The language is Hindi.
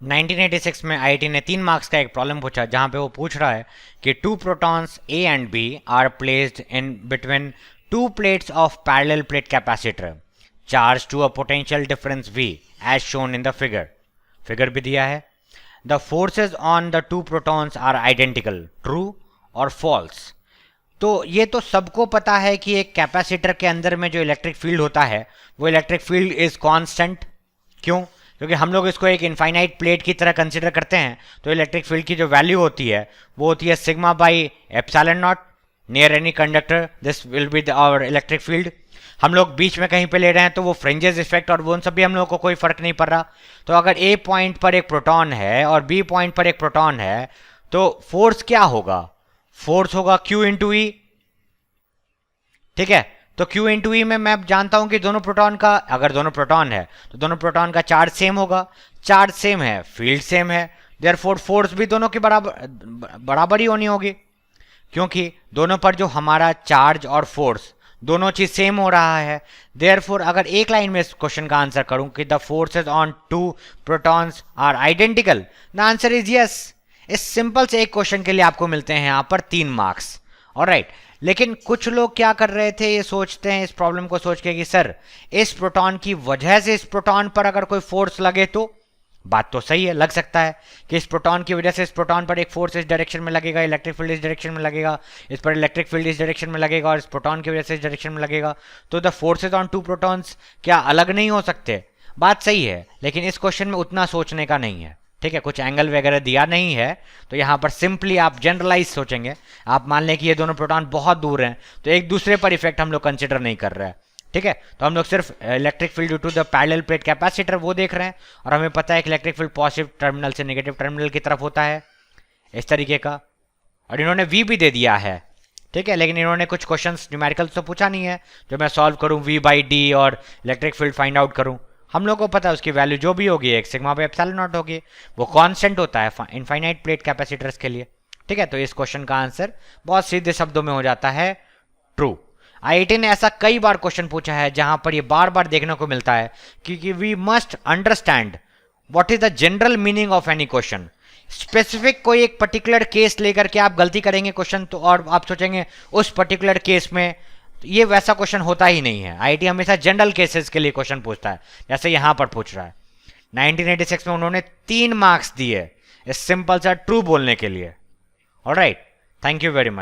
1986 में आईआईटी ने 3 मार्क्स का एक प्रॉब्लम पूछा जहां पे वो पूछ रहा है कि two protons A and B are placed in between two plates of parallel plate capacitor charge to a potential difference V as shown in the figure भी दिया है। The forces on the two protons are identical, true और फॉल्स। तो ये तो सबको पता है कि एक कैपेसिटर के अंदर में जो इलेक्ट्रिक फील्ड होता है वो इलेक्ट्रिक फील्ड इज कांस्टेंट। क्यों? क्योंकि हम लोग इसको एक इनफाइनाइट प्लेट की तरह कंसिडर करते हैं, तो इलेक्ट्रिक फील्ड की जो वैल्यू होती है वो होती है sigma by epsilon not near any conductor, this will be our electric field. हम लोग बीच में कहीं पे ले रहे हैं तो वो फ्रिंजेस इफेक्ट और वो उन सब भी हम लोगों को कोई फर्क नहीं पड़ रहा। तो अगर ए पॉइंट पर एक प्रोटॉन है और बी पॉइंट पर एक प्रोटॉन है तो फोर्स क्या होगा? फोर्स होगा Q इंटू ई। ठीक है, तो Q इंटू ई में मैं जानता हूं कि दोनों प्रोटॉन का, अगर दोनों प्रोटॉन है तो दोनों प्रोटॉन का चार्ज सेम होगा, चार्ज सेम है, फील्ड सेम है, देयरफॉर फोर्स भी दोनों की बराबर ही होनी होगी, क्योंकि दोनों पर जो हमारा चार्ज और फोर्स दोनों चीज सेम हो रहा है। देयरफॉर अगर एक लाइन में इस क्वेश्चन का आंसर करूं कि the forces on two protons are identical, the answer is yes. इस सिंपल से एक क्वेश्चन के लिए आपको मिलते हैं यहां पर 3 मार्क्स। ऑलराइट, लेकिन कुछ लोग क्या कर रहे थे, ये सोचते हैं इस प्रॉब्लम को सोच के कि सर इस प्रोटॉन की वजह से इस प्रोटॉन पर अगर कोई फोर्स लगे तो बात तो सही है, लग सकता है कि इस प्रोटॉन की वजह से इस प्रोटॉन पर एक फोर्स इस डायरेक्शन में लगेगा, इलेक्ट्रिक फील्ड इस डायरेक्शन में लगेगा, इस पर इलेक्ट्रिक फील्ड इस डायरेक्शन में लगेगा और इस प्रोटॉन की वजह से इस डायरेक्शन में लगेगा, तो the forces on two protons क्या अलग नहीं हो सकते? बात सही है, लेकिन इस क्वेश्चन में उतना सोचने का नहीं है। ठीक है, कुछ एंगल वगैरह दिया नहीं है, तो यहाँ पर सिंपली आप जनरलाइज सोचेंगे। आप मान लें कि ये दोनों प्रोटॉन बहुत दूर हैं तो एक दूसरे पर इफेक्ट हम लोग कंसिडर नहीं कर रहे हैं। ठीक है, तो हम लोग सिर्फ electric field due to the parallel plate capacitor वो देख रहे हैं, और हमें पता है कि इलेक्ट्रिक फील्ड पॉजिटिव टर्मिनल से नेगेटिव टर्मिनल की तरफ होता है, इस तरीके का। और इन्होंने V भी दे दिया है। ठीक है, लेकिन इन्होंने कुछ क्वेश्चंस न्यूमेरिकल्स तो पूछा नहीं है जो मैं सॉल्व करूं V बाई D और इलेक्ट्रिक फील्ड फाइंड आउट करूं। हम लोग को पता है उसकी वैल्यू जो भी होगी एक सिग्मा बाई एप्सिलॉन नॉट होगी, वो कांस्टेंट होता है इनफाइनाइट प्लेट कैपेसिटर्स के लिए। ठीक है, तो इस क्वेश्चन का आंसर बहुत सीधे शब्दों में हो जाता है ट्रू। आईआईटी ने ऐसा कई बार क्वेश्चन पूछा है जहां पर ये बार बार देखने को मिलता है क्योंकि we must understand what is the general meaning of any question. Specific कोई एक पर्टिकुलर केस लेकर के आप गलती करेंगे क्वेश्चन तो, और आप सोचेंगे उस पर्टिकुलर केस में, तो ये वैसा क्वेश्चन होता ही नहीं है। आईआईटी हमेशा जनरल केसेस के लिए क्वेश्चन पूछता है, जैसे यहां पर पूछ रहा है। 1986 में उन्होंने 3 मार्क्स दिए इस सिंपल सा ट्रू बोलने के लिए। Alright, thank you very much.